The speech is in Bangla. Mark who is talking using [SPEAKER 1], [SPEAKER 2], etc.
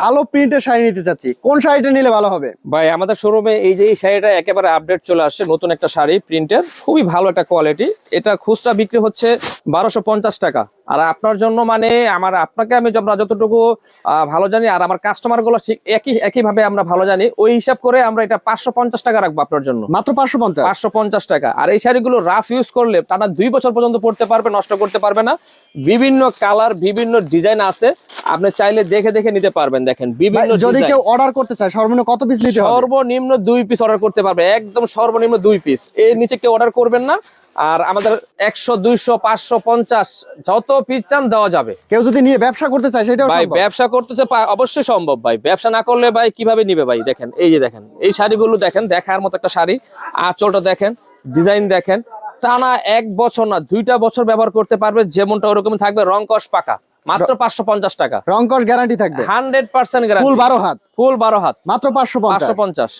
[SPEAKER 1] ভালো প্রিন্টের শাড়ি নিতে চাচ্ছি, কোন শাড়িটা নিলে ভালো হবে?
[SPEAKER 2] ভাই আমাদের শোরুমে এই যে এই শাড়িটা একেবারে আপডেট চলে আসছে, নতুন একটা শাড়ি প্রিন্টের, খুবই ভালো একটা কোয়ালিটি। এটা খুচরা বিক্রি হচ্ছে 1250 টাকা। আর আপনার জন্য মানে আপনাকে আমি আমরা যতটুকু ভালো জানি আর আমার কাস্টমার গুলো ঠিক একই ভাবে আমরা ভালো জানি, ওই হিসাব করে আমরা এটা 550 টাকা রাখবো আপনার জন্য,
[SPEAKER 1] মাত্র 550?
[SPEAKER 2] 550 টাকা। আর এই শাড়িগুলো রাফ ইউজ করলে টানা 2 বছর পর্যন্ত পড়তে পারবে, নষ্ট করতে পারবে না। বিভিন্ন কালার বিভিন্ন ডিজাইন আছে, আপনি চাইলে দেখে দেখে নিতে পারবেন। দেখেন বিভিন্ন
[SPEAKER 1] যদি
[SPEAKER 2] ডিজাইন।
[SPEAKER 1] কেউ অর্ডার করতে চায় সর্বনিম্ন কত পিস নিতে হবে?
[SPEAKER 2] সর্বনিম্ন 2 পিস অর্ডার করতে পারবে, একদম সর্বনিম্ন 2 পিস, এর নিচে কেউ অর্ডার করবেন না। আর আমাদের 100 200 550 যত পিস চান দেওয়া যাবে।
[SPEAKER 1] কেউ যদি নিয়ে ব্যবসা করতে চায় সেটাও
[SPEAKER 2] ভাই
[SPEAKER 1] সম্ভব?
[SPEAKER 2] ব্যবসা করতেছে অবশ্যই সম্ভব ভাই, ব্যবসা না করলে ভাই কিভাবে নিবে ভাই? দেখেন এই যে দেখেন এই শাড়িগুলো দেখেন, দেখার মতো একটা শাড়ি। আঁচলটা দেখেন, ডিজাইন দেখেন, টানা 1 বছর না 2টা বছর ব্যবহার করতে পারবে, যেমনটা ওরকম থাকবে, রং কস পাকা। মাত্র 550 টাকা,
[SPEAKER 1] রং কস গ্যারান্টি থাকবে?
[SPEAKER 2] 100% গ্যারান্টি।
[SPEAKER 1] ফুল 12 হাত?
[SPEAKER 2] ফুল 12 হাত,
[SPEAKER 1] মাত্র 550?
[SPEAKER 2] 550।